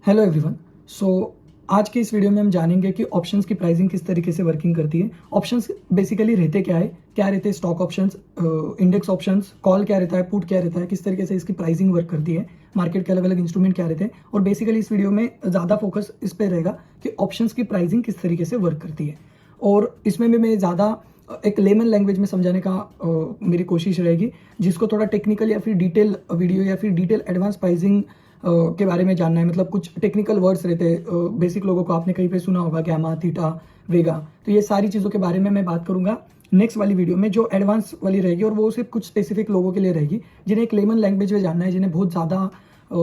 Hello everyone. सो आज के इस वीडियो में हम जानेंगे कि ऑप्शंस की प्राइसिंग किस तरीके से वर्किंग करती है। ऑप्शंस बेसिकली रहते क्या रहते हैं stock options, index options, call क्या रहता है, पुट क्या रहता है, किस तरीके से इसकी प्राइसिंग वर्क करती है, मार्केट के अलग अलग इंस्ट्रूमेंट क्या रहते हैं। और बेसिकली इस वीडियो में ज़्यादा फोकस इस पर रहेगा कि ऑप्शंस की प्राइसिंग किस तरीके से वर्क करती है। और इसमें भी मैं ज़्यादा एक लेमन लैंग्वेज में समझाने का मेरी कोशिश रहेगी, जिसको थोड़ा टेक्निकल या फिर डिटेल वीडियो या फिर डिटेल एडवांस प्राइसिंग के बारे में जानना है। मतलब कुछ टेक्निकल वर्ड्स रहते हैं बेसिक लोगों को, आपने कहीं पे सुना होगा गैमा, थीटा, वेगा। तो ये सारी चीज़ों के बारे में मैं बात करूंगा नेक्स्ट वाली वीडियो में, जो एडवांस वाली रहेगी, और वो सिर्फ कुछ स्पेसिफिक लोगों के लिए रहेगी जिन्हें एक लेमन लैंग्वेज में जानना है, जिन्हें बहुत ज़्यादा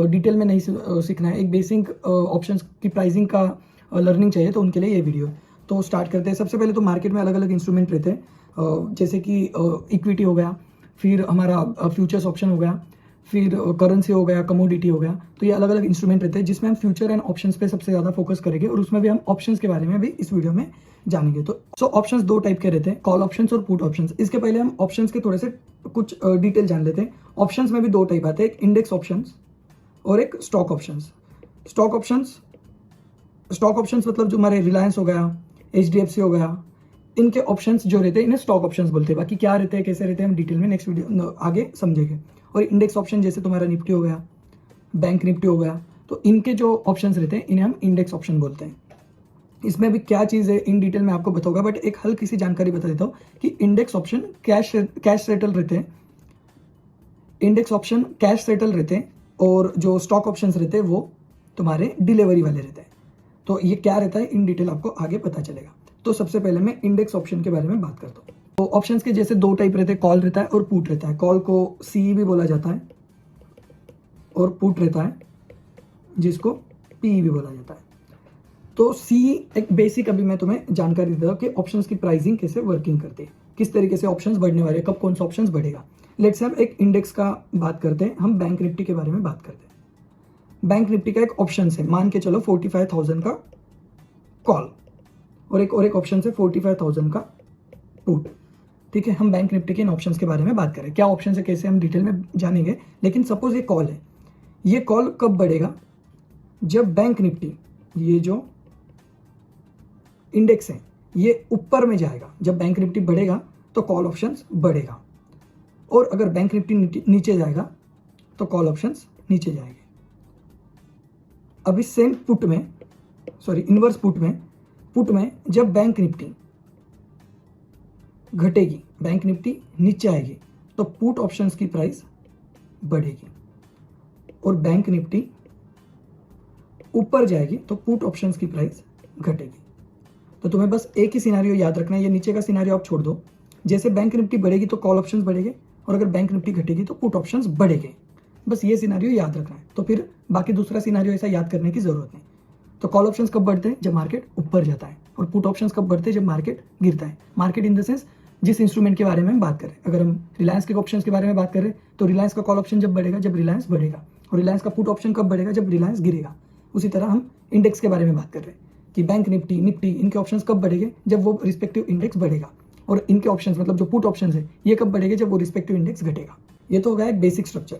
डिटेल में नहीं सीखना है, एक बेसिक ऑप्शंस की प्राइसिंग का लर्निंग चाहिए, तो उनके लिए ये वीडियो। तो स्टार्ट करते हैं। सबसे पहले तो मार्केट में अलग अलग इंस्ट्रूमेंट रहते हैं, जैसे कि इक्विटी हो गया, फिर हमारा फ्यूचर्स ऑप्शन हो गया, फिर करेंसी हो गया, कमोडिटी हो गया। तो ये अलग अलग इंस्ट्रूमेंट रहते हैं जिसमें हम फ्यूचर एंड ऑप्शंस पे सबसे ज़्यादा फोकस करेंगे, और उसमें भी हम ऑप्शंस के बारे में भी इस वीडियो में जानेंगे। तो ऑप्शंस दो टाइप के रहते हैं, कॉल ऑप्शंस और पुट ऑप्शंस। इसके पहले हम ऑप्शंस के थोड़े से कुछ डिटेल जान लेते हैं। ऑप्शंस में भी दो टाइप आते हैं, एक इंडेक्स ऑप्शंस और एक स्टॉक ऑप्शंस। स्टॉक ऑप्शंस मतलब जो हमारे रिलायंस हो गया, HDFC हो गया, इनके ऑप्शंस जो रहते हैं इन्हें स्टॉक ऑप्शंस बोलते हैं। बाकी क्या रहते हैं, कैसे रहते हैं, हम डिटेल में नेक्स्ट वीडियो आगे समझेंगे। और इंडेक्स ऑप्शन जैसे तुम्हारा निफ्टी हो गया, बैंक निफ्टी हो गया, तो इनके जो ऑप्शंस रहते हैं इन्हें हम इंडेक्स ऑप्शन बोलते हैं। इसमें भी क्या चीज़ है इन डिटेल में आपको बताऊंगा, बट एक हल्की सी जानकारी बता देता हूँ कि इंडेक्स ऑप्शन कैश सेटल रहते हैं। इंडेक्स ऑप्शन कैश सेटल रहते हैं, और जो स्टॉक ऑप्शंस रहते हैं वो तुम्हारे डिलीवरी वाले रहते हैं। तो ये क्या रहता है इन डिटेल आपको आगे पता चलेगा। तो सबसे पहले मैं इंडेक्स ऑप्शन के बारे में बात करता हूँ। तो ऑप्शंस के जैसे दो टाइप रहते हैं, कॉल रहता है और पुट रहता है। कॉल को CE भी बोला जाता है, और पुट रहता है जिसको PE भी बोला जाता है। तो CE एक बेसिक अभी मैं तुम्हें जानकारी देता हूँ कि ऑप्शंस की प्राइसिंग कैसे वर्किंग करती है, किस तरीके से ऑप्शंस बढ़ने वाले, कब कौन सा ऑप्शंस बढ़ेगा। लेट्स से हम एक इंडेक्स का बात करते हैं, हम बैंक निफ्टी के बारे में बात करते हैं। बैंक निफ्टी का एक ऑप्शन है, मान के चलो 45,000 का कॉल, और एक ऑप्शन है 45,000 का पुट। ठीक है, हम बैंक निफ्टी के इन ऑप्शंस के बारे में बात करें। क्या ऑप्शन है, कैसे, हम डिटेल में जानेंगे। लेकिन सपोज ये कॉल है, ये कॉल कब बढ़ेगा, जब बैंक निफ्टी, ये जो इंडेक्स है, ये ऊपर में जाएगा। जब बैंक निफ्टी बढ़ेगा तो कॉल ऑप्शंस बढ़ेगा, और अगर बैंक निफ्टी नीचे जाएगा तो कॉल ऑप्शंस नीचे जाएंगे। अभी सेम पुट में, सॉरी इनवर्स पुट में जब बैंक निफ्टी घटेगी, बैंक निफ्टी नीचे आएगी, तो पुट ऑप्शंस की प्राइस बढ़ेगी, और बैंक निफ्टी ऊपर जाएगी तो पुट ऑप्शंस की प्राइस घटेगी। तो तुम्हें बस एक ही सिनेरियो याद रखना है, ये नीचे का सिनेरियो आप छोड़ दो। जैसे बैंक निफ्टी बढ़ेगी तो कॉल ऑप्शंस बढ़ेंगे, और अगर बैंक निफ्टी घटेगी तो पुट ऑप्शंस बढ़ेंगे। बस ये सिनेरियो याद रखना है, तो फिर बाकी दूसरा सिनेरियो ऐसा याद करने की जरूरत नहीं। तो कॉल ऑप्शंस कब बढ़ते हैं, जब मार्केट ऊपर जाता है, और पुट ऑप्शंस कब बढ़ते हैं, जब मार्केट गिरता है। मार्केट इन द सेंस जिस इंस्ट्रूमेंट के बारे में हम बात करें, अगर हम रिलायंस के ऑप्शंस के बारे में बात करें तो रिलायंस का कॉल ऑप्शन जब बढ़ेगा जब रिलायंस बढ़ेगा, और रिलायंस का पुट ऑप्शन कब बढ़ेगा, जब रिलायंस गिरेगा। उसी तरह हम इंडेक्स के बारे में बात कर रहे हैं कि बैंक निफ्टी, इनके ऑप्शंस कब बढ़ेंगे, जब वो रिस्पेक्टिव इंडेक्स बढ़ेगा, और इनके ऑप्शंस मतलब जो पुट ऑप्शंस है ये कब बढ़ेंगे, जब वो रिस्पेक्टिव इंडेक्स घटेगा। ये तो हो गया एक बेसिक स्ट्रक्चर।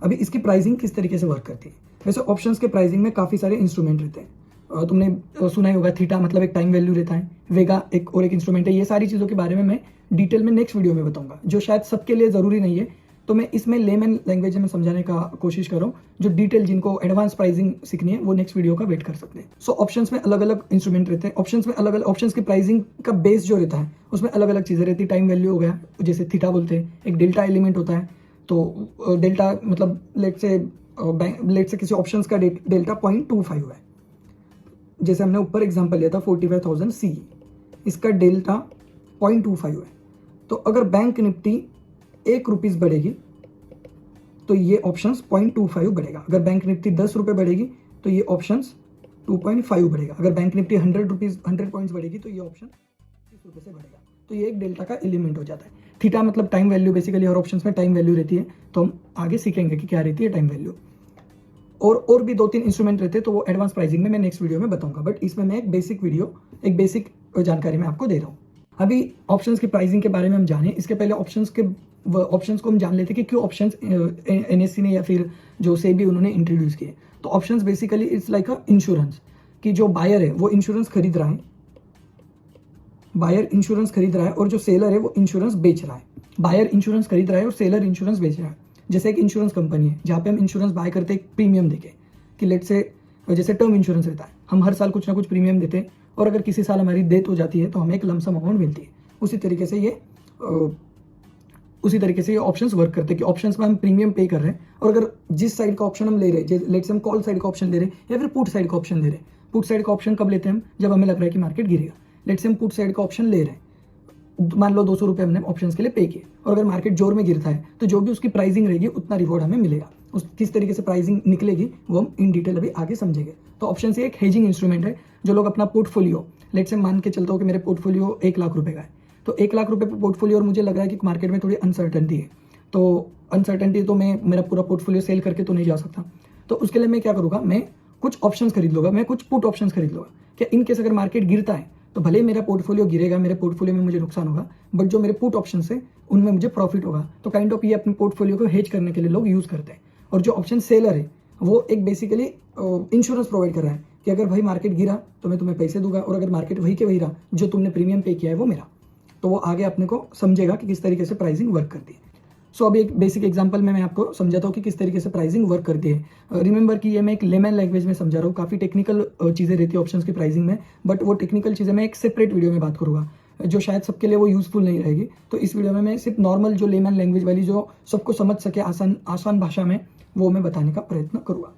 अभी इसकी प्राइसिंग किस तरीके से वर्क करती है। वैसे ऑप्शंस के प्राइसिंग में काफ़ी सारे इंस्ट्रूमेंट रहते हैं। तुमने सुना ही होगा थीटा मतलब एक टाइम वैल्यू रहता है, वेगा एक और एक इंस्ट्रूमेंट है। ये सारी चीज़ों के बारे में मैं डिटेल में नेक्स्ट वीडियो में बताऊंगा, जो शायद सबके लिए ज़रूरी नहीं है। तो मैं इसमें लेमन लैंग्वेज में समझाने का कोशिश करूँ, जो डिटेल जिनको एडवांस प्राइसिंग सीखनी है वो नेक्स्ट वीडियो का वेट कर सकते हैं। सो ऑप्शंस में अलग अलग इंस्ट्रूमेंट रहते हैं। ऑप्शंस में अलग अलग ऑप्शंस की प्राइसिंग का बेस जो रहता है उसमें अलग अलग चीज़ें रहती है। टाइम वैल्यू हो गया, जैसे थीटा बोलते हैं, एक डेल्टा एलिमेंट होता है। तो डेल्टा मतलब लेट से किसी ऑप्शंस का डेल्टा 0.25 है। जैसे हमने ऊपर एग्जांपल लिया था 45,000 CE, इसका डेल्टा 0.25 है। तो अगर बैंक निफ्टी 1 रुपीज़ बढ़ेगी तो ये ऑप्शंस 0.25 बढ़ेगा। अगर बैंक निफ्टी 10 रुपये बढ़ेगी तो ये ऑप्शंस 2.5 बढ़ेगा। अगर बैंक निफ्टी 100 पॉइंट्स बढ़ेगी तो ये ऑप्शन 30 रुपये से बढ़ेगा। तो ये एक डेल्टा का एलिमेंट हो जाता है। थीटा मतलब टाइम वैल्यू, बेसिकली हर ऑप्शंस में टाइम वैल्यू रहती है। तो हम आगे सीखेंगे कि क्या रहती है टाइम वैल्यू। और भी 2-3 इंस्ट्रूमेंट रहते हैं, तो वो एडवांस प्राइसिंग में मैं नेक्स्ट वीडियो में बताऊंगा। बट इसमें मैं एक बेसिक जानकारी मैं आपको दे रहा हूँ। अभी ऑप्शंस की प्राइसिंग के बारे में हम जाने, इसके पहले ऑप्शंस के ऑप्शंस को हम जान लेते हैं कि क्यों ऑप्शंस एनएससी ने या फिर जो सेबी उन्होंने इंट्रोड्यूस किए। तो options basically it's like a insurance, कि जो बायर है वो इंश्योरेंस खरीद रहा है, बायर इंश्योरेंस खरीद रहा है और जो सेलर है वो इंश्योरेंस बेच रहा है। बायर इंश्योरेंस खरीद रहा है और सेलर इंश्योरेंस बेच रहा है। जैसे एक इंश्योरेंस कंपनी है जहाँ पे हम इंश्योरेंस बाय करते हैं एक प्रीमियम देके, कि लेट से जैसे टर्म इंश्योरेंस रहता है, हम हर साल कुछ ना कुछ प्रीमियम देते हैं और अगर किसी साल हमारी डेथ हो जाती है तो हमें एक लमसम अमाउंट मिलती है। उसी तरीके से ये ऑप्शंस वर्क करते हैं कि ऑप्शंस में हम प्रीमियम पे कर रहे हैं और अगर जिस साइड का ऑप्शन हम ले रहे हैं, लेट से हम कॉल साइड का ऑप्शन ले रहे हैं या फिर पुट साइड का ऑप्शन ले रहे हैं। पुट साइड का ऑप्शन कब लेते हैं हम? जब हमें लग रहा है कि मार्केट गिरेगा। लेट से हम पुट साइड का ऑप्शन ले रहे हैं, मान लो 200 रुपये हमने ऑप्शंस के लिए पे किए और अगर मार्केट जोर में गिरता है तो जो भी उसकी प्राइसिंग रहेगी उतना रिवॉर्ड हमें मिलेगा। उस किस तरीके से प्राइसिंग निकलेगी वो हम इन डिटेल अभी आगे समझेंगे। तो ऑप्शन से एक हेजिंग इंस्ट्रूमेंट है जो लोग अपना पोर्टफोलियो, लेट से मान के चलता हो कि मेरे पोर्टफोलियो 1 लाख रुपए का है, तो 1 लाख रुपए पर पोर्टफोलियो और मुझे लग रहा है कि मार्केट में थोड़ी अनसर्टनटी है, तो अनसर्टनटी तो मैं मेरा पूरा पोर्टफोलियो सेल करके तो नहीं जा सकता। तो उसके लिए मैं क्या करूँगा, मैं कुछ ऑप्शंस खरीद लूँगा, मैं कुछ पुट ऑप्शंस खरीद लूँगा। क्या इन केस अगर मार्केट गिरता है तो भले ही मेरा पोर्टफोलियो गिरेगा, मेरे पोर्टफोलियो में मुझे नुकसान होगा, बट जो मेरे पुट ऑप्शन है उनमें मुझे प्रॉफिट होगा। तो काइंड ऑफ ये अपने पोर्टफोलियो को हेज करने के लिए लोग यूज करते हैं। और जो ऑप्शन सेलर है वो एक बेसिकली इंश्योरेंस प्रोवाइड कर रहा है कि अगर भाई मार्केट गिरा तो मैं तुम्हें पैसे दूंगा और अगर मार्केट वही के वही रहा, जो तुमने प्रीमियम पे किया है वो मेरा। तो वो आगे अपने को समझेगा कि किस तरीके से प्राइसिंग वर्क करती है। सो अभी एक बेसिक एग्जांपल में मैं आपको समझाता हूँ कि किस तरीके से प्राइसिंग वर्क करती है। रिमेंबर कि ये मैं एक लेमन लैंग्वेज में समझा रहा हूँ, काफ़ी टेक्निकल चीज़ें रहती है ऑप्शंस की प्राइसिंग में, बट वो टेक्निकल चीज़ें मैं एक सेपरेट वीडियो में बात करूँगा जो शायद सबके लिए वो यूजफुल नहीं रहेगी। तो इस वीडियो में मैं सिर्फ नॉर्मल जो लेमन लैंग्वेज वाली जो सबको समझ सके आसान भाषा में वो मैं बताने का प्रयत्न करूँगा।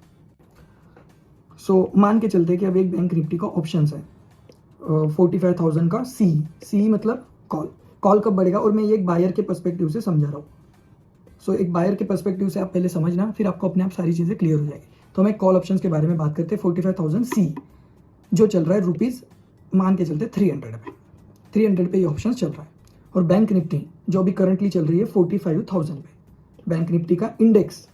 सो मान के चलते कि अब एक बैंक निफ्टी का ऑप्शन है 45,000 का सी मतलब कॉल कब बढ़ेगा, और मैं ये एक बायर के पर्सपेक्टिव से समझा रहा हूँ। सो एक बायर के पर्सपेक्टिव से आप पहले समझना, फिर आपको अपने आप सारी चीज़ें क्लियर हो जाएगी। तो हमें कॉल ऑप्शंस के बारे में बात करते हैं। 45,000 सी जो चल रहा है रुपीज़ मान के चलते 300 पे ये ऑप्शन चल रहा है। और बैंक निफ्टी जो अभी करंटली चल रही है 45,000 पे। बैंक निफ्टी का इंडेक्स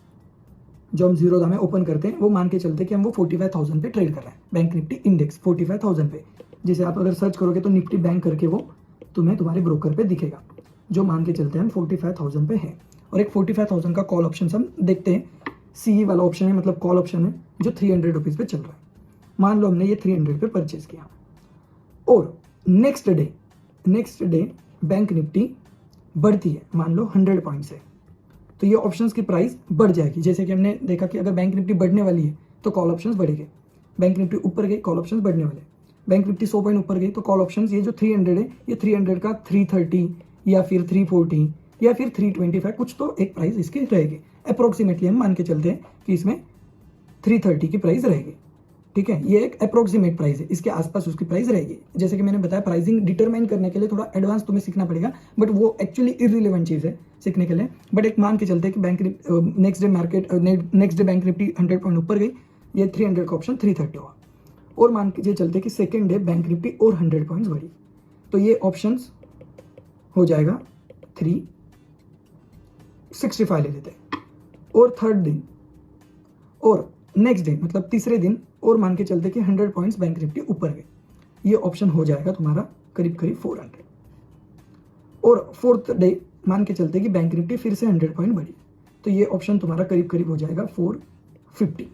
जो हम जीरो में ओपन करते हैं वो मान के चलते कि हम वो 45,000 पे ट्रेड कर रहे हैं। बैंक निफ्टी इंडेक्स 45,000 पे, जैसे आप अगर सर्च करोगे तो निफ्टी बैंक करके वो तुम्हें तुम्हारे ब्रोकर पे दिखेगा, जो मान के चलते हैं हम 45,000 पे है। और एक 45,000 का कॉल ऑप्शन हम देखते हैं, सी वाला ऑप्शन है, मतलब कॉल ऑप्शन है जो 300 रुपीज़ पे चल रहा है। मान लो हमने ये 300 पे परचेज किया और नेक्स्ट डे बैंक निफ्टी बढ़ती है मान लो 100 पॉइंट से, तो ये ऑप्शंस की प्राइस बढ़ जाएगी। जैसे कि हमने देखा कि अगर बैंक निफ्टी बढ़ने वाली है तो कॉल ऑप्शंस बढ़ेंगे, बैंक निफ्टी ऊपर गई कॉल ऑप्शंस बढ़ने वाले, बैंक निफ्टी 100 पॉइंट ऊपर गई तो कॉल ऑप्शंस ये जो 300 है ये 300 का 330 या फिर 340 या फिर 325 कुछ तो एक प्राइस इसकी रहेगी। अप्रोक्सीमेटली हम मान के चलते हैं कि इसमें 330 की प्राइस रहेगी, ठीक है। ये एक अप्रोक्सीमेट प्राइस है, इसके आसपास उसकी प्राइस रहेगी। जैसे कि मैंने बताया प्राइसिंग डिटरमाइन करने के लिए थोड़ा एडवांस तुम्हें सीखना पड़ेगा, बट वो एक्चुअली इररिलेवेंट चीज़ है सीखने के लिए। बट एक मान के चलते कि bank next day bank Nifty 100 point ऊपर गई, ये 300 का ऑप्शन 330 हुआ। और मान के चलते कि सेकेंड डे बैंक निफ्टी और 100 पॉइंट्स बढ़ी, तो ये ऑप्शन हो जाएगा 365 ले लेते हैं। और थर्ड दिन और नेक्स्ट डे मतलब तीसरे दिन और मान के चलते कि 100 पॉइंट्स बैंक निफ्टी ऊपर गए, ये ऑप्शन हो जाएगा तुम्हारा करीब 400। और फोर्थ डे मान के चलते कि बैंक निफ्टी फिर से 100 पॉइंट बढ़ी, तो ये ऑप्शन तुम्हारा करीब हो जाएगा 450।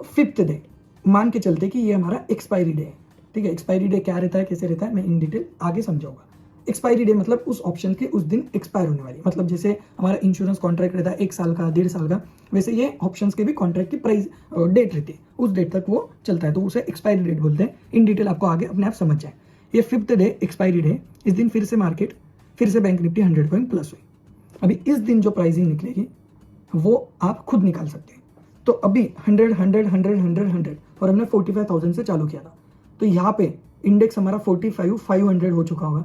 फिफ्थ डे मान के चलते कि ये हमारा एक्सपायरी डे है, ठीक है। एक्सपायरी डे क्या रहता है, कैसे रहता है, मैं इन डिटेल आगे समझाऊंगा। एक्सपायरी डे मतलब उस ऑप्शन के उस दिन एक्सपायर होने वाली, मतलब जैसे हमारा इंश्योरेंस कॉन्ट्रैक्ट रहता है 1 साल का 1.5 साल का, वैसे ये ऑप्शंस के भी कॉन्ट्रैक्ट की प्राइस डेट रहती है, उस डेट तक वो चलता है, तो उसे एक्सपायरी डेट बोलते हैं। इन डिटेल आपको आगे अपने आप समझ जाए। ये फिफ्थ डे एक्सपायरी डे, इस दिन फिर से मार्केट फिर से बैंक निफ्टी 100 पॉइंट प्लस हुई। अभी इस दिन जो प्राइसिंग निकलेगी वो आप खुद निकाल सकते हैं। तो अभी 100 और हमने 45,000 से चालू किया था, तो यहाँ पे इंडेक्स हमारा 45,500 हो चुका होगा।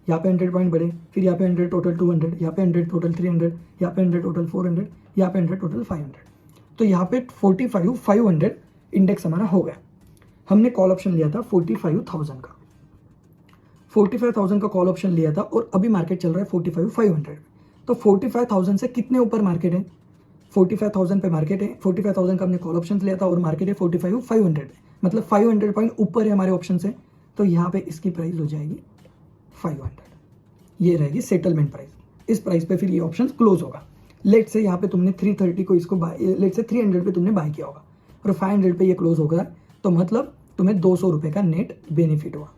यहाँ पे 100 पॉइंट बढ़े, फिर यहाँ पे 100 टोटल 200, यहाँ पे 100 टोटल 300, यहाँ पे 100 टोटल 400, यहाँ पे 100 टोटल 500, तो यहाँ पे 45,500 इंडेक्स हमारा हो गया। हमने कॉल ऑप्शन लिया था 45,000 का, 45,000 का कॉल ऑप्शन लिया था और अभी मार्केट चल रहा है 45,500। तो 45,000 से कितने ऊपर मार्केट है, 45,000 पे मार्केट है, 45,000 का हमने कॉल ऑप्शन लिया था और मार्केट है 45,500, मतलब 500 पॉइंट ऊपर है हमारे ऑप्शन से, तो यहाँ पे इसकी प्राइस हो जाएगी 500, ये रहेगी सेटलमेंट प्राइस। इस प्राइस पे फिर ये ऑप्शन क्लोज होगा। लेट से यहाँ पे तुमने 330 को इसको लेट से 300 पे तुमने बाय किया होगा और 500 पे ये क्लोज होगा, तो मतलब तुम्हें 200 रुपये का नेट बेनिफिट हुआ।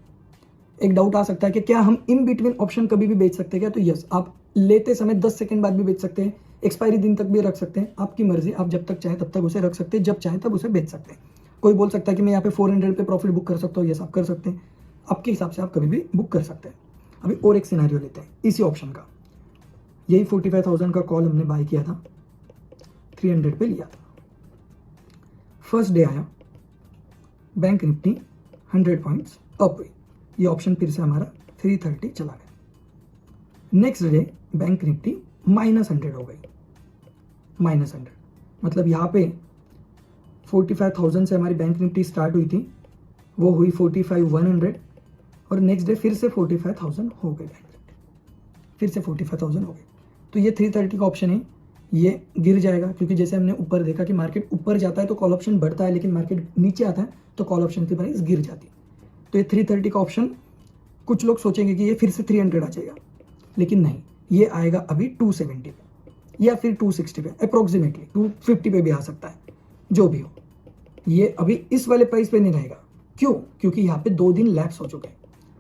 एक डाउट आ सकता है कि क्या हम इन बिटवीन ऑप्शन कभी भी बेच सकते हैं क्या? तो यस, आप लेते समय 10 सेकंड बाद भी बेच सकते हैं, एक्सपायरी दिन तक भी रख सकते हैं, आपकी मर्जी, आप जब तक चाहे तब तक उसे रख सकते हैं, जब चाहे तब उसे बेच सकते हैं। कोई बोल सकता है कि मैं यहाँ पे 400 पे प्रॉफिट बुक कर सकता हूँ, यस आप कर सकते हैं, आपके हिसाब से आप कभी भी बुक कर सकते हैं। अभी और एक सिनेरियो लेते हैं इसी ऑप्शन का। यही 45,000 का कॉल हमने बाय किया था, 300 पे लिया था। फर्स्ट डे आया, बैंक निफ्टी 100 पॉइंट्स अप हुई, ये ऑप्शन फिर से हमारा 330 चला गया। नेक्स्ट डे बैंक निफ्टी -100 हो गई, -100 मतलब यहाँ पे 45,000 से हमारी बैंक निफ्टी स्टार्ट हुई थी, वो हुई 45,100 और नेक्स्ट डे फिर से 45,000 हो गई बैंक निफ्टी, फिर से 45,000 हो गई। तो ये 330 का ऑप्शन है, ये गिर जाएगा, क्योंकि जैसे हमने ऊपर देखा कि मार्केट ऊपर जाता है तो कॉल ऑप्शन बढ़ता है, लेकिन मार्केट नीचे आता है तो कॉल ऑप्शन की प्राइस गिर जाती है। तो ये 330 का ऑप्शन, कुछ लोग सोचेंगे कि ये फिर से 300 आ जाएगा, लेकिन नहीं, ये आएगा अभी 270 पे या फिर 260 पे, अप्रोक्सीमेटली 250 पे भी आ सकता है, जो भी हो। ये अभी इस वाले प्राइस पे नहीं रहेगा। क्यों? क्योंकि यहाँ पे 2 दिन लैप्स हो चुके हैं,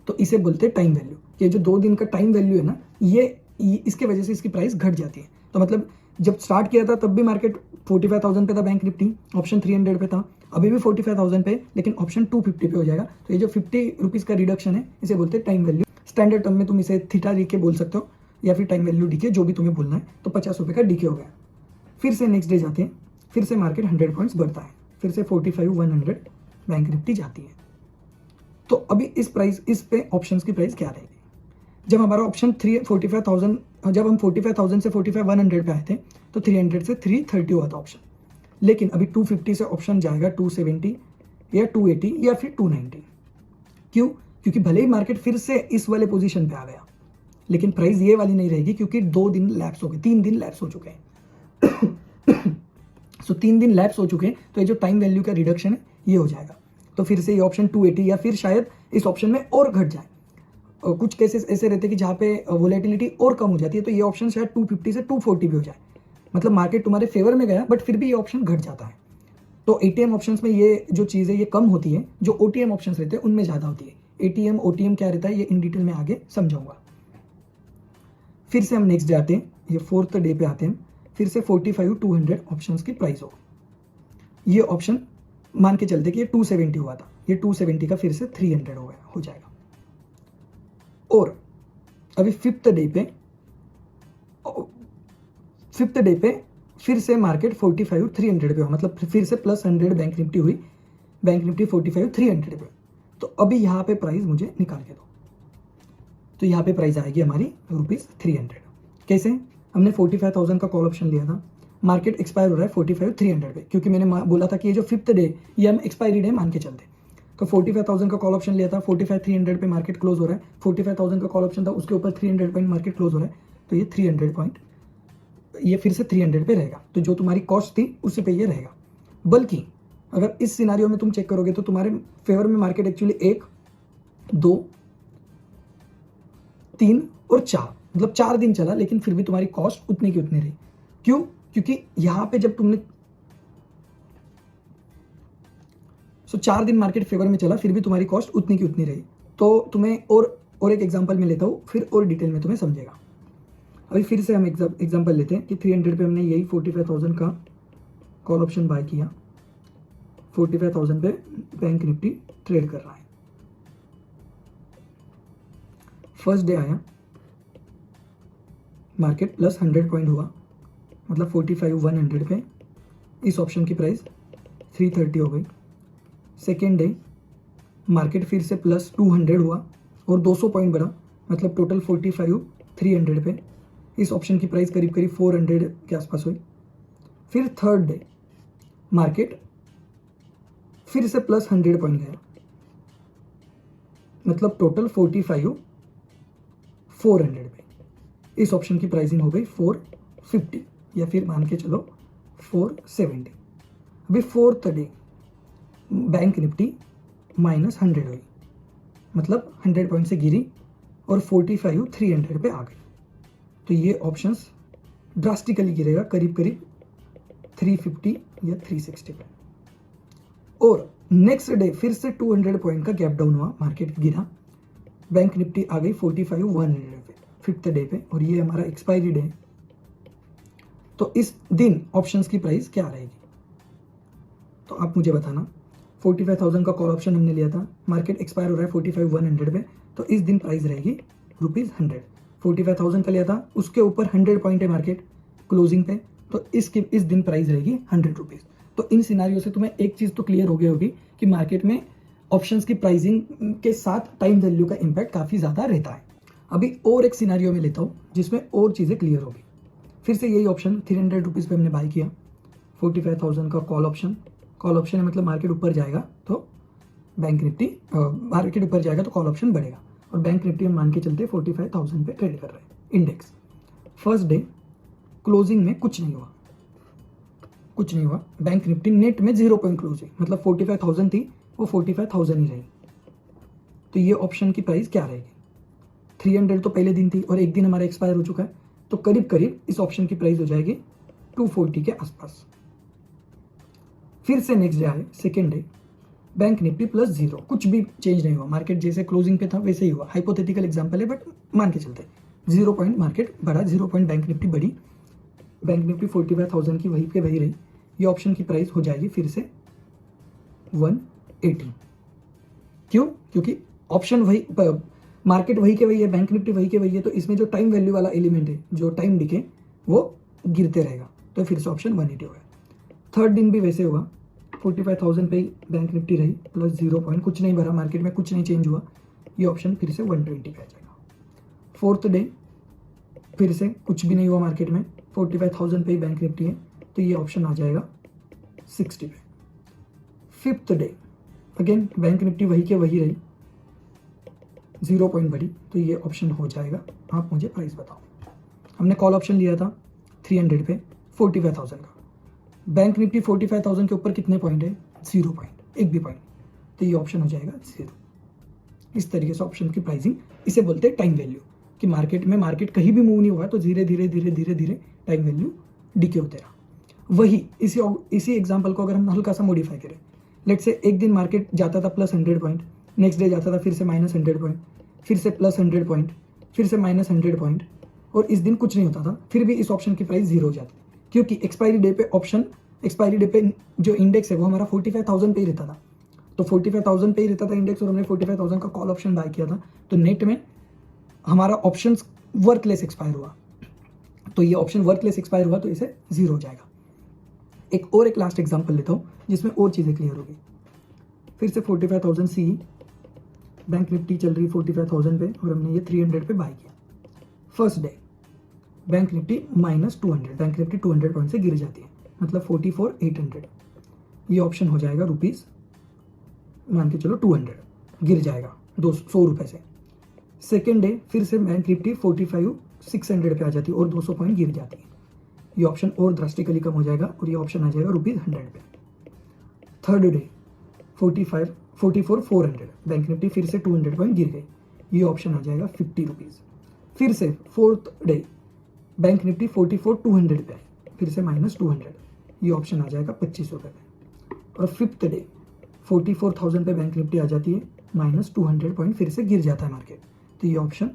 तो इसे बोलते हैं टाइम वैल्यू। ये जो 2 दिन का टाइम वैल्यू है ना, ये इसके वजह से इसकी प्राइस घट जाती है। तो मतलब जब स्टार्ट किया था तब भी मार्केट 45,000 पे था, बैंक निफ्टी ऑप्शन 300 पे था, अभी भी 45,000 पे, लेकिन ऑप्शन 250 पे हो जाएगा। तो ये जो 50 रुपीज़ का रिडक्शन है, इसे बोलते हैं टाइम वैल्यू। स्टैंडर्ड टर्म में तुम इसे थीटा डीके बोल सकते हो या फिर टाइम वैल्यू डीके, जो भी तुम्हें बोलना है। तो 50 रुपये का डीके हो गया। फिर से नेक्स्ट डे जाते हैं, फिर से मार्केट 100 पॉइंट्स बढ़ता है, फिर से 45,100 बैंक निफ्टी जाती है। तो अभी इस पे ऑप्शंस की प्राइस क्या रहेगी? जब हमारा ऑप्शन 45,000, जब हम 45,000 से 45,100 पे आए थे तो 300 से 330 हुआ था ऑप्शन, लेकिन अभी 250 से ऑप्शन जाएगा 270 या 280 या फिर 290। क्यों? क्योंकि भले ही मार्केट फिर से इस वाले पोजीशन पे आ गया, लेकिन प्राइस ये वाली नहीं रहेगी, क्योंकि 2 दिन लैप्स हो गए, 3 दिन लैप्स हो चुके हैं। सो 3 दिन लैप्स हो चुके हैं, तो ये जो टाइम वैल्यू का रिडक्शन है ये हो जाएगा। तो फिर से ये ऑप्शन 280 या फिर शायद इस ऑप्शन में और घट जाए। कुछ केसेस ऐसे रहते हैं कि जहाँ पे वोलेटिलिटी और कम हो जाती है, तो ये ऑप्शन शायद 250 से 240 भी हो जाए, मतलब मार्केट तुम्हारे फेवर में गया, बट फिर भी ये ऑप्शन घट जाता है। तो एटीएम ऑप्शंस में ये जो चीज़ है ये कम होती है, जो ओटीएम ऑप्शंस रहते हैं उनमें ज़्यादा होती है। एटीएम ओटीएम क्या रहता है ये इन डिटेल में आगे समझाऊंगा। फिर से हम नेक्स्ट डे आते हैं, ये 4th डे पे आते हैं, फिर से 45,200 ऑप्शंस की प्राइस हो। ये ऑप्शन मान के चलते कि ये 270 हुआ था, ये 270 का फिर से 300 हो गया, हो जाएगा। और अभी 5th डे पे फिर से मार्केट 45,300 पे हुआ, मतलब फिर से +100 बैंक निफ्टी हुई, बैंक निफ्टी 45,300 पे। तो अभी यहाँ पे प्राइस मुझे निकाल के दो, तो यहाँ पे प्राइस आएगी हमारी ₹300। कैसे? हमने 45,000 का कॉल ऑप्शन लिया था, मार्केट एक्सपायर हो रहा है 45,300 पे, क्योंकि मैंने बोला था कि ये जो 5th डे ये हम एक्सपायरी डे मान के चलते। तो 45,000 का कॉल ऑप्शन लिया था, 45,300 पे मार्केट क्लोज हो रहा है, 45,000 का कॉल ऑप्शन था, उसके ऊपर 300 पॉइंट मार्केट क्लोज हो रहा है, तो ये 300 पॉइंट, ये फिर से 300 पे रहेगा। तो जो तुम्हारी कॉस्ट थी उसी पे ये रहेगा। बल्कि अगर इस सिनारियो में तुम चेक करोगे तो तुम्हारे फेवर में मार्केट एक्चुअली 1, 2, 3 और 4, मतलब 4 दिन चला, लेकिन फिर भी तुम्हारी कॉस्ट उतनी की उतनी रही। क्यों? क्योंकि यहाँ पे जब तुमने 4 दिन मार्केट फेवर में चला, फिर भी तुम्हारी कॉस्ट उतनी की उतनी रही। तो तुम्हें और एक एग्जांपल में लेता हूँ, फिर और डिटेल में तुम्हें समझेगा। अभी फिर से हम एग्जांपल लेते हैं कि 300 पे हमने यही 45,000 का कॉल ऑप्शन बाय किया, 45,000 पे बैंक निफ्टी ट्रेड कर रहा है। फर्स्ट डे आया, मार्केट +100 पॉइंट हुआ, मतलब 45,100 पे इस ऑप्शन की प्राइस 330 हो गई। सेकेंड डे मार्केट फिर से +200 हुआ और 200 पॉइंट बढ़ा, मतलब टोटल 45,300 पे इस ऑप्शन की प्राइस करीब करीब 400 के आसपास हुई। फिर थर्ड डे मार्केट फिर से +100 पॉइंट गया, मतलब टोटल 45,400 पे इस ऑप्शन की प्राइसिंग हो गई 450 या फिर मान के चलो 470। अभी 4th डे बैंक निफ्टी -100 हुई, मतलब 100 पॉइंट से गिरी और 45,300 पे आ गई। तो ये ऑप्शंस ड्रास्टिकली गिरेगा करीब करीब 350 या 360 पे। और नेक्स्ट डे फिर से 200 पॉइंट का गैप डाउन हुआ, मार्केट गिरा, बैंक निफ्टी आ गई 45,100 पे फिफ्थ डे पे, और ये हमारा एक्सपायरी डे। तो इस दिन ऑप्शंस की प्राइस क्या रहेगी, तो आप मुझे बताना। 45,000 का कॉल ऑप्शन हमने लिया था, मार्केट एक्सपायर हो रहा है 45,100 पे, तो इस दिन प्राइस रहेगी ₹100। 45,000 का लिया था, उसके ऊपर 100 पॉइंट है मार्केट क्लोजिंग पे, तो इस दिन प्राइस रहेगी ₹100। तो इन सिनारियो से तुम्हें एक चीज तो क्लियर हो गई होगी कि मार्केट में ऑप्शंस की प्राइसिंग के साथ टाइम वैल्यू का इंपैक्ट काफी ज्यादा रहता है। अभी और एक सिनारियो में लेता हूं जिसमें और चीजें क्लियर होगी। फिर से यही ऑप्शन ₹300 पे हमने बाय किया, 45,000 का कॉल ऑप्शन है, मतलब मार्केट ऊपर जाएगा तो बैंक निफ्टी, मार्केट ऊपर जाएगा तो कॉल ऑप्शन बढ़ेगा, और बैंक निफ्टी हम मान के चलते 45,000 पे ट्रेड कर रहे हैं इंडेक्स। फर्स्ट डे क्लोजिंग में कुछ नहीं हुआ, बैंक निफ्टी नेट में 0 पॉइंट क्लोज हुई, मतलब 45,000 थी वो 45,000 ही रही। तो ये ऑप्शन की प्राइस क्या रहेगी, 300 तो पहले दिन थी और एक दिन हमारा एक्सपायर हो चुका है, तो करीब करीब इस ऑप्शन की प्राइस हो जाएगी 240 के आसपास। फिर से नेक्स्ट डे आए, सेकेंड डे, बैंक निफ्टी +0, कुछ भी चेंज नहीं हुआ, मार्केट जैसे क्लोजिंग पे था वैसे ही हुआ, हाइपोथेटिकल एग्जांपल है बट मान के चलते 0 पॉइंट मार्केट बढ़ा, 0 पॉइंट बैंक निफ्टी बढ़ी, बैंक निफ्टी 45,000 की वही के वही रही। ये ऑप्शन की प्राइस हो जाएगी फिर से 180। क्यों, क्योंकि ऑप्शन वही, मार्केट वही के वही है, बैंक निफ्टी वही के वही है, तो इसमें जो टाइम वैल्यू वाला एलिमेंट है, जो टाइम डिके, वो गिरते रहेगा, तो फिर से ऑप्शन 180 हो गया। थर्ड दिन भी वैसे हुआ, 45,000 पे बैंक निफ्टी रही, +0 पॉइंट, कुछ नहीं भरा मार्केट में, कुछ नहीं चेंज हुआ, ये ऑप्शन फिर से 120 पे आ जाएगा। फोर्थ डे फिर से कुछ भी नहीं हुआ मार्केट में, 45,000 पे ही बैंक निफ्टी है, तो ये ऑप्शन आ जाएगा 60 पे। Fifth day again bank Nifty वही के वही रही, 0 पॉइंट बढ़ी, तो ये ऑप्शन हो जाएगा, आप मुझे प्राइस बताओ। हमने कॉल ऑप्शन लिया था 300 पे 45,000 का, बैंक निफ्टी 45,000 के ऊपर कितने पॉइंट है, 0 पॉइंट, एक भी पॉइंट, तो ये ऑप्शन हो जाएगा 0। इस तरीके से ऑप्शन की प्राइसिंग, इसे बोलते हैं टाइम वैल्यू, कि मार्केट कहीं भी मूव नहीं हुआ तो धीरे धीरे टाइम वैल्यू डिके होते रहा। वही इसी एग्जांपल को अगर हम हल्का सा मॉडिफाई करें, लेट से एक दिन मार्केट जाता था +100 पॉइंट, नेक्स्ट डे जाता था फिर से -100 पॉइंट, फिर से +100 पॉइंट, फिर से -100 पॉइंट, और इस दिन कुछ नहीं होता था, फिर भी इस ऑप्शन की प्राइस 0 हो जाती, क्योंकि एक्सपायरी डे पे जो इंडेक्स है वो हमारा 45,000 पे ही रहता था, तो 45,000 पे ही रहता था इंडेक्स, और हमने 45,000 का कॉल ऑप्शन बाय किया था, तो नेट में हमारा ऑप्शन वर्थलेस एक्सपायर हुआ, तो ये ऑप्शन वर्थलेस एक्सपायर हुआ तो इसे 0 हो जाएगा। एक लास्ट एग्जांपल लेता हूं जिसमें और चीजें क्लियर होगी। फिर से 45,000 सी, बैंक निफ्टी चल रही 45,000 पे, और हमने ये 300 पे बाय किया। First day bank Nifty -200, bank Nifty 200 point से गिर जाती है, मतलब 44,800, ये ऑप्शन हो जाएगा रुपीज, मान के चलो 200 गिर जाएगा 100 रुपए से। सेकेंड डे फिर से बैंक निफ्टी 45,600 पे आ जाती है और 200 पॉइंट गिर जाती है, ये ऑप्शन और ड्रास्टिकली कम हो जाएगा और ये ऑप्शन आ जाएगा ₹100 पे। थर्ड डे 44,400, बैंक निफ्टी फिर से 200 पॉइंट गिर गई, ये ऑप्शन आ जाएगा ₹50। फिर से फोर्थ डे बैंक निफ्टी 44,200 पे आई, फिर से -200, ये ऑप्शन आ जाएगा ₹25 पे। और फिफ्थ डे 44,000 पे बैंक निफ्टी आ जाती है, -200 पॉइंट फिर से गिर जाता है मार्केट, तो ये ऑप्शन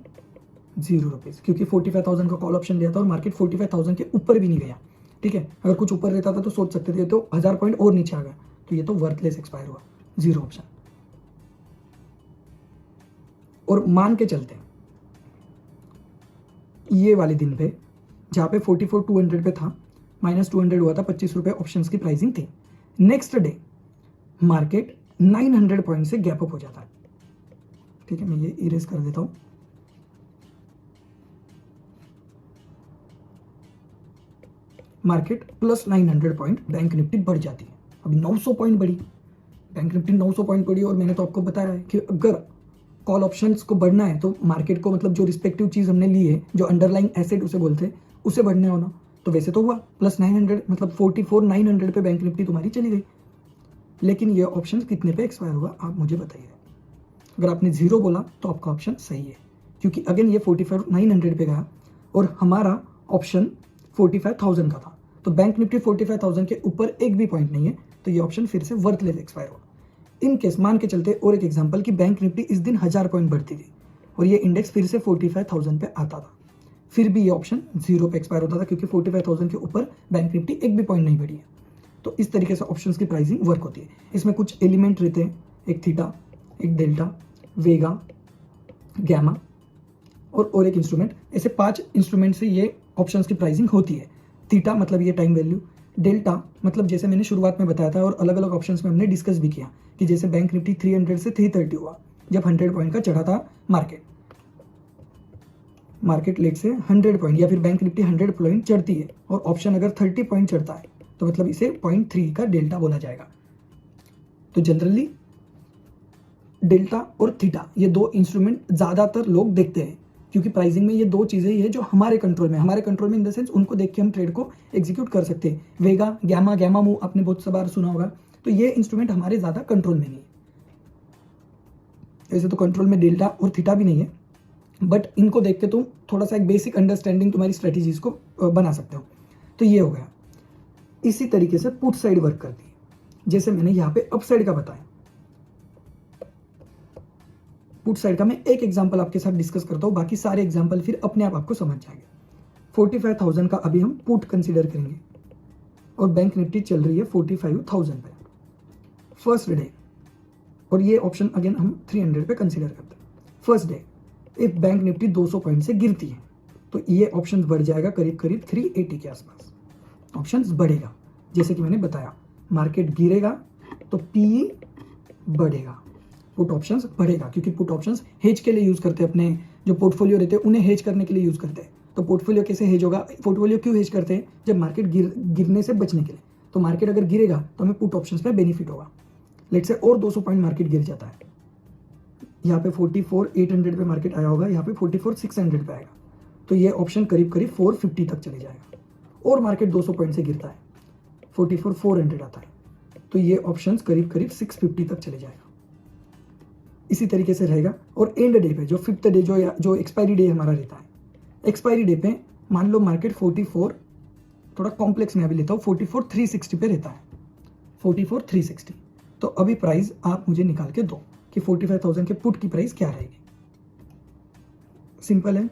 ₹0, क्योंकि 45,000 का कॉल ऑप्शन लिया था और मार्केट 45,000 के ऊपर भी नहीं गया, ठीक है, अगर कुछ ऊपर रहता था तो सोच सकते थे, तो 1000 पॉइंट और नीचे आ गया, तो ये तो वर्थलेस एक्सपायर हुआ, 0 ऑप्शन। और मान के चलते हैं ये वाले दिन पे जहां पे 44,200 पे था, -200 हुआ था, ₹25 ऑप्शंस की प्राइसिंग थी, नेक्स्ट डे मार्केट 900 पॉइंट से गैप अप हो जाता है, ठीक है, मैं ये इरेज कर देता हूं। मार्केट +900 पॉइंट बैंक निफ्टी बढ़ जाती है, अभी 900 पॉइंट बढ़ी, बैंक निफ्टी 900 पॉइंट बढ़ी, और मैंने तो आपको बताया है कि अगर कॉल ऑप्शंस को बढ़ना है तो मार्केट को, मतलब जो रिस्पेक्टिव चीज हमने ली है, जो अंडरलाइंग एसेट उसे बोलते हैं, उसे बढ़ने होना, तो वैसे तो हुआ +900, मतलब 44,900 पे बैंक निफ्टी तुम्हारी चली गई, लेकिन ये ऑप्शन कितने पे एक्सपायर हुआ आप मुझे बताइए। अगर आपने 0 बोला तो आपका ऑप्शन सही है, क्योंकि अगेन ये 44,900 पे गया, और हमारा ऑप्शन 45,000 का था, तो बैंक निफ्टी 45,000 के ऊपर एक भी पॉइंट नहीं है, तो ये ऑप्शन फिर से वर्थलेस एक्सपायर हुआ। इन केस मान के चलते और एक एग्जांपल कि बैंक निफ्टी इस दिन 1000 पॉइंट बढ़ती थी और ये इंडेक्स फिर से 45,000 पे आता था, फिर भी ये ऑप्शन 0 पे एक्सपायर होता था, क्योंकि 45,000 के ऊपर बैंक निफ्टी एक भी पॉइंट नहीं बढ़ी है। तो इस तरीके से ऑप्शंस की प्राइसिंग वर्क होती है। इसमें कुछ एलिमेंट रहते हैं, एक थीटा, एक डेल्टा, वेगा, गैमा और एक इंस्ट्रूमेंट। ऐसे 5 इंस्ट्रूमेंट से ये ऑप्शंस की प्राइसिंग होती है। थीटा मतलब ये टाइम वैल्यू, डेल्टा मतलब जैसे मैंने शुरुआत में बताया था और अलग अलग ऑप्शंस में हमने डिस्कस भी किया कि जैसे बैंक निफ्टी 300 से 330 हुआ जब 100 पॉइंट का चढ़ा था मार्केट लेट से 100 पॉइंट, या फिर बैंक निफ्टी 100 पॉइंट चढ़ती है और ऑप्शन अगर 30 पॉइंट चढ़ता है तो मतलब इसे 0.3 का डेल्टा बोला जाएगा। तो जनरली डेल्टा और थीटा ये 2 इंस्ट्रूमेंट ज़्यादातर लोग देखते हैं, क्योंकि प्राइसिंग में ये 2 चीज़ें ही है जो हमारे कंट्रोल में इन द सेंस उनको देख के हम ट्रेड को एग्जीक्यूट कर सकते हैं। वेगा, गैमा मूव आपने बहुत सा बार सुना होगा, तो ये इंस्ट्रूमेंट हमारे ज़्यादा कंट्रोल में नहीं है। ऐसे तो कंट्रोल में डेल्टा और थीटा भी नहीं है, बट इनको देख के तुम थोड़ा सा एक बेसिक अंडरस्टैंडिंग तुम्हारी स्ट्रेटेजीज को बना सकते हो। तो ये हो गया। इसी तरीके से पुट साइड वर्क करती है, जैसे मैंने यहाँ पे अप साइड का बताया। पुट साइड का मैं एक एग्जांपल आपके साथ डिस्कस करता हूँ, बाकी सारे एग्जांपल फिर अपने आप आपको समझ जाएंगे। 45,000 का अभी हम पुट कंसीडर करेंगे और बैंक निफ्टी चल रही है 45,000 पे फर्स्ट डे, और ये ऑप्शन अगेन हम 300 पे कंसीडर करते हैं। First day if bank Nifty 200 point से गिरती है तो ये ऑप्शन बढ़ जाएगा करीब 380 के आसपास, ऑप्शन बढ़ेगा। जैसे कि मैंने बताया, मार्केट गिरेगा तो पी बढ़ेगा, पुट ऑप्शंस बढ़ेगा, क्योंकि पुट ऑप्शंस हेज के लिए यूज करते हैं। अपने जो पोर्टफोलियो रहते हैं उन्हें हेज करने के लिए यूज करते हैं। तो पोर्टफोलियो कैसे हेज होगा? पोर्टफोलियो क्यों हेज करते हैं? जब मार्केट गिरने से बचने के लिए। तो मार्केट अगर गिरेगा तो हमें पुट ऑप्शंस पे बेनिफिट होगा। लेट्स से और 200 पॉइंट मार्केट गिर जाता है, यहाँ पे 44,800 पे मार्केट आया होगा, यहाँ पे 44,600 पे आएगा, तो ये ऑप्शन करीब 450 तक चले जाएगा। और मार्केट 200 पॉइंट से गिरता है, 44,400 आता है, तो ये ऑप्शन करीब 650 तक चले जाएगा। इसी तरीके से रहेगा। और एंड डे पे जो 5th डे जो एक्सपायरी डे हमारा रहता है, एक्सपायरी डे पे मान लो मार्केट 44, थोड़ा कॉम्प्लेक्स में अभी लेता हूँ, 44,360 पे रहता है, 44,360। तो अभी प्राइस आप मुझे निकाल के दो कि 45,000 के पुट की प्राइस क्या रहेगी। सिंपल है,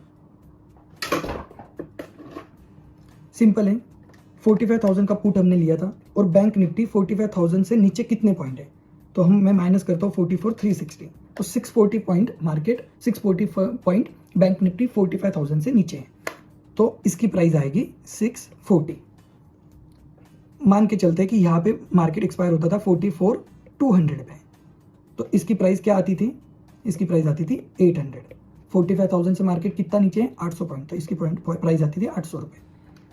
45,000 का पुट हमने लिया था और बैंक निफ्टी 45,000 से नीचे कितने पॉइंट है, तो मैं माइनस करता हूँ 44,360, तो 640 point market, 640 point bank Nifty 45,000 से नीचे है, तो इसकी प्राइस आएगी 640। मान के चलते हैं कि यहाँ पे मार्केट एक्सपायर होता था 44,200 पे, तो इसकी प्राइस क्या आती थी? इसकी प्राइस आती थी 800। 45,000 से मार्केट कितना नीचे है? 800 पॉइंट, तो इसकी प्राइस आती थी 800 रुपये।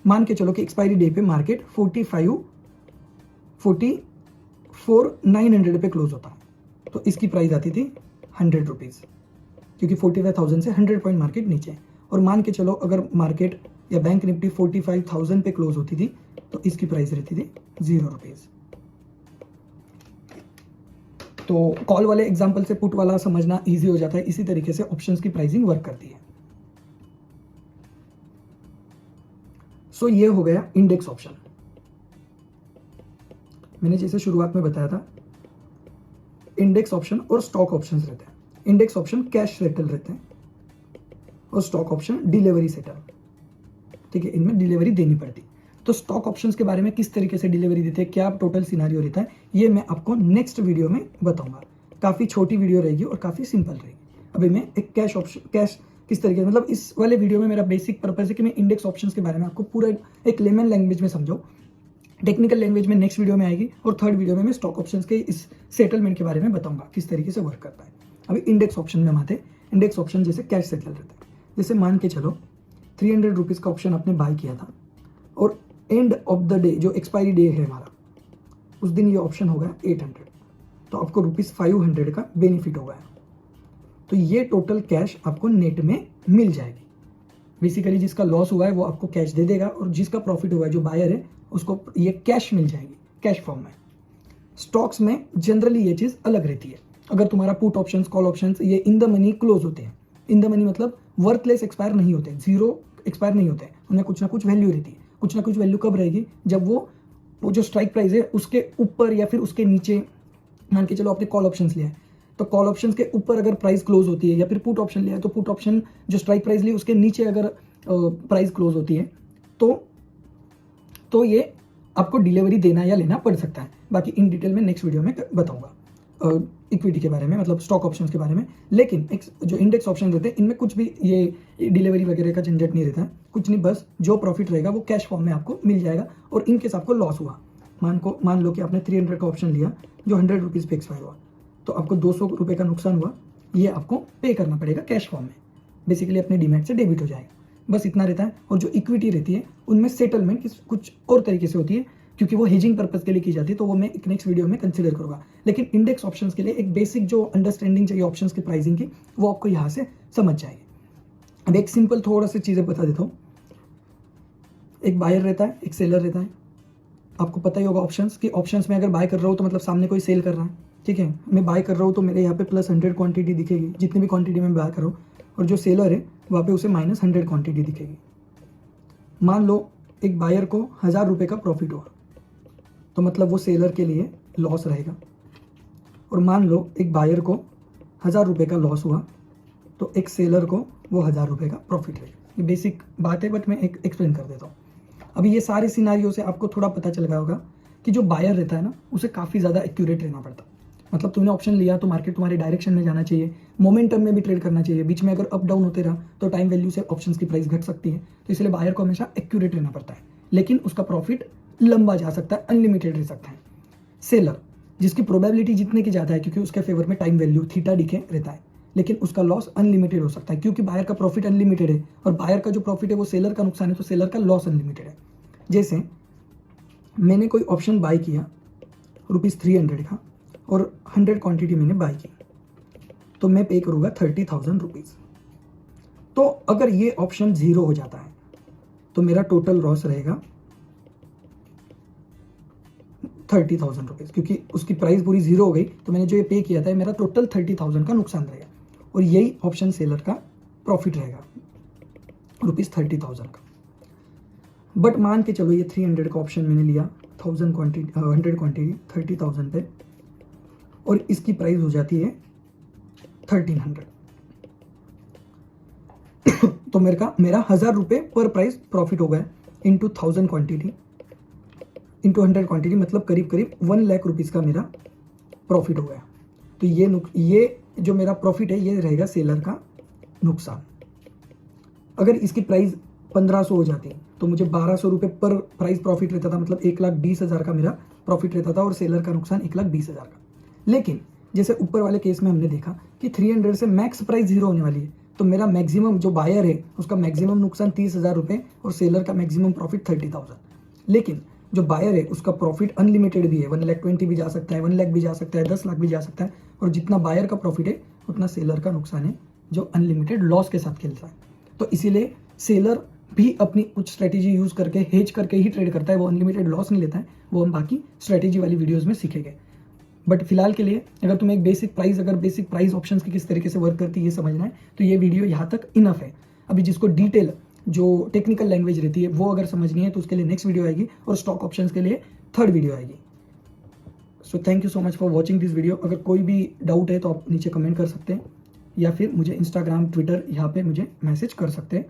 मान के चलो कि एक्सपायरी डे पे मार्केट 44,900 पे क्लोज होता है, तो इसकी प्राइस आती थी 100 रुपीज़, क्योंकि 45,000 से 100 पॉइंट मार्केट नीचे है। और मान के चलो अगर मार्केट या बैंक निफ्टी 45,000 पे क्लोज होती थी तो इसकी प्राइस रहती थी 0 रुपीज़। तो कॉल वाले एग्जांपल से पुट वाला समझना इजी हो जाता है। इसी तरीके से ऑप्शंस की प्राइसिंग वर्क करती है। सो ये हो गया इंडेक्स ऑप्शन। मैंने जैसे शुरुआत में बताया था, इंडेक्स ऑप्शन और स्टॉक ऑप्शंस रहते हैं। इंडेक्स ऑप्शन कैश सेटल रहते हैं और स्टॉक ऑप्शन डिलीवरी सेटल, ठीक है, इनमें डिलीवरी देनी पड़ती। तो स्टॉक ऑप्शंस के बारे में किस तरीके से डिलीवरी देते हैं, क्या टोटल सिनारियो रहता है, ये मैं आपको नेक्स्ट वीडियो में बताऊंगा। काफ़ी छोटी वीडियो रहेगी और काफ़ी सिंपल रहेगी। अभी मैं एक कैश किस तरीके से, मतलब इस वाले वीडियो में मेरा बेसिक पर्पस है कि मैं इंडेक्स ऑप्शंस के बारे में आपको पूरा एक लेमन लैंग्वेज में समझाऊं। टेक्निकल लैंग्वेज में नेक्स्ट वीडियो में आएगी और थर्ड वीडियो में मैं स्टॉक ऑप्शंस के इस सेटलमेंट के बारे में बताऊंगा किस तरीके से वर्क करता है। अभी इंडेक्स ऑप्शन में हम आते हैं। इंडेक्स ऑप्शन जैसे कैश सेटल रहता है। जैसे मान के चलो 300 रुपीज़ का ऑप्शन आपने बाय किया था और एंड ऑफ द डे जो एक्सपायरी डे है हमारा, उस दिन ये ऑप्शन होगा 800, तो आपको ₹500 का बेनिफिट होगा। तो ये टोटल कैश आपको नेट में मिल जाएगी। बेसिकली जिसका लॉस हुआ है वो आपको कैश दे देगा और जिसका प्रॉफिट हुआ है जो बायर है उसको ये कैश मिल जाएगी, कैश फॉर्म में। स्टॉक्स में जनरली ये चीज़ अलग रहती है। अगर तुम्हारा पुट ऑप्शंस, कॉल ऑप्शंस ये इन द मनी क्लोज होते हैं, इन द मनी मतलब वर्थलेस एक्सपायर नहीं होते, जीरो एक्सपायर नहीं होते हैं, उनमें कुछ ना कुछ वैल्यू रहती है। कुछ ना कुछ वैल्यू कब रहेगी, जब वो जो स्ट्राइक प्राइस है उसके ऊपर या फिर उसके नीचे, मान के चलो आपने कॉल ऑप्शंस लिया है, तो कॉल ऑप्शंस के ऊपर अगर प्राइस क्लोज होती है, या फिर पुट ऑप्शन लिया है तो पुट ऑप्शन जो स्ट्राइक प्राइस ली उसके नीचे अगर प्राइस क्लोज होती है तो ये आपको डिलीवरी देना या लेना पड़ सकता है। बाकी इन डिटेल में नेक्स्ट वीडियो में बताऊंगा इक्विटी के बारे में, मतलब स्टॉक ऑप्शंस के बारे में। लेकिन जो इंडेक्स ऑप्शन रहते हैं इनमें कुछ भी ये डिलीवरी वगैरह का झंझट नहीं रहता है, कुछ नहीं, बस जो प्रॉफिट रहेगा वो कैश फॉर्म में आपको मिल जाएगा। और इनकेस आपको लॉस हुआ, मान लो कि आपने 300 का ऑप्शन लिया जो 100 रुपीज़ पे एक्सपायर हुआ, तो आपको 200 रुपये का नुकसान हुआ, ये आपको पे करना पड़ेगा कैश फॉर्म में, बेसिकली अपने डीमैट से डेबिट हो जाएगा, बस इतना रहता है। और जो इक्विटी रहती है उनमें सेटलमेंट कुछ और तरीके से होती है, क्योंकि वो हेजिंग पर्पस के लिए की जाती है, तो वो मैं एक नेक्स्ट वीडियो में कंसिडर करूंगा। लेकिन इंडेक्स ऑप्शंस के लिए एक बेसिक जो अंडरस्टैंडिंग चाहिए ऑप्शंस की प्राइसिंग की, वो आपको यहाँ से समझ जाएगी। अब एक सिंपल थोड़ा सी चीज़ें बता देता हूँ। एक बायर रहता है, एक सेलर रहता है, आपको पता ही होगा ऑप्शंस की। ऑप्शंस में अगर बाय कर रहा हूँ तो मतलब सामने कोई सेल कर रहा है, ठीक है, मैं बाय कर रहा हूँ तो मेरे यहाँ पे +100 क्वांटिटी दिखेगी, जितनी भी क्वांटिटी में बाय कर रहा हूँ, और जो सेलर है वहाँ पे उसे -100 क्वांटिटी दिखेगी। मान लो एक बायर को 1000 रुपये का प्रॉफिट हुआ, तो मतलब वो सेलर के लिए लॉस रहेगा। और मान लो एक बायर को 1000 रुपये का लॉस हुआ, तो एक सेलर को वो 1000 रुपये का प्रॉफिट रहेगा। ये बेसिक बात है, बट मैं एक एक्सप्लेन कर देता हूँ। अभी ये सारे सिनारियो से आपको थोड़ा पता चल गया होगा कि जो बायर रहता है ना, उसे काफ़ी ज़्यादा एक्यूरेट रहना पड़ता है। मतलब तुमने ऑप्शन लिया तो मार्केट तुम्हारे डायरेक्शन में जाना चाहिए, मोमेंटम में भी ट्रेड करना चाहिए। बीच में अगर अप डाउन होते रहा तो टाइम वैल्यू से ऑप्शंस की प्राइस घट सकती है, तो इसलिए बायर को हमेशा एक्यूरेट रहना पड़ता है, लेकिन उसका प्रॉफिट लंबा जा सकता है, अनलिमिटेड रह सकता है। सेलर जिसकी प्रोबेबिलिटी जीतने की ज़्यादा है, क्योंकि उसके फेवर में टाइम वैल्यू थीटा डिके रहता है, लेकिन उसका लॉस अनलिमिटेड हो सकता है, क्योंकि बायर का प्रॉफिट अनलिमिटेड है और बायर का जो प्रॉफिट है वो सेलर का नुकसान है, तो सेलर का लॉस अनलिमिटेड है। जैसे मैंने कोई ऑप्शन बाय किया ₹300 का, और 100 क्वांटिटी मैंने बाय की, तो मैं पे करूँगा 30,000 रुपीज़। तो अगर ये ऑप्शन 0 हो जाता है तो मेरा टोटल लॉस रहेगा 30,000 रुपीज़, क्योंकि उसकी प्राइस पूरी 0 हो गई, तो मैंने जो ये पे किया था मेरा टोटल 30,000 का नुकसान रहेगा। और यही ऑप्शन सेलर का प्रॉफिट रहेगा ₹30,000 का। बट मान के चलो ये 300 का ऑप्शन मैंने लिया, 100 क्वांटिटी 30,000 पे, और इसकी प्राइस हो जाती है 1300 तो मेरा 1000 रुपये पर प्राइस प्रॉफिट हो गया, इंटू 1000 क्वांटिटी इंटू 100 क्वांटिटी, मतलब करीब 1 लाख रुपीज़ का मेरा प्रॉफिट हो गया। तो ये जो मेरा प्रॉफिट है ये रहेगा सेलर का नुकसान। अगर इसकी प्राइस 1500 हो जाती तो मुझे 1200 रुपये पर प्राइस प्रॉफिट रहता था, मतलब 1,20,000 का मेरा प्रॉफिट रहता था, और सेलर का नुकसान 1,20,000 का। लेकिन जैसे ऊपर वाले केस में हमने देखा कि 300 से मैक्स प्राइस 0 होने वाली है, तो मेरा मैक्सिमम जो बायर है उसका मैक्सिमम नुकसान 30,000 रुपये और सेलर का मैक्सिमम प्रॉफिट 30,000। लेकिन जो बायर है उसका प्रॉफिट अनलिमिटेड भी है, 1,20,000 भी जा सकता है, 1 लाख भी जा सकता है, 10 लाख भी जा सकता है, और जितना बायर का प्रॉफिट है उतना सेलर का नुकसान है, जो अनलिमिटेड लॉस के साथ खेलता है। तो इसीलिए सेलर भी अपनी कुछ स्ट्रेटेजी यूज करके, हेज करके ही ट्रेड करता है, वो अनलिमिटेड लॉस नहीं लेता है। वो हम बाकी स्ट्रेटेजी वाली वीडियोस में सीखेंगे। बट फिलहाल के लिए अगर तुम्हें एक बेसिक प्राइस ऑप्शंस की किस तरीके से वर्क करती है ये समझना है, तो ये वीडियो यहाँ तक इनफ है। अभी जिसको डिटेल जो टेक्निकल लैंग्वेज रहती है वो अगर समझनी है तो उसके लिए नेक्स्ट वीडियो आएगी, और स्टॉक ऑप्शंस के लिए 3rd वीडियो आएगी। So thank you so much for watching this video. अगर कोई भी डाउट है तो आप नीचे कमेंट कर सकते हैं, या फिर मुझे इंस्टाग्राम, ट्विटर यहाँ पे मुझे मैसेज कर सकते हैं,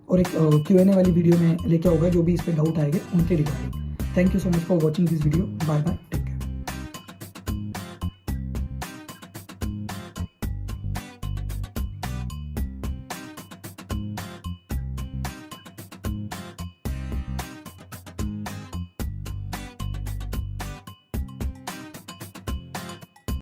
और एक Q&A वाली वीडियो में लेके आऊँगा जो भी इस पर डाउट आएंगे उनके regarding. Thank you so much for watching this video. Bye bye.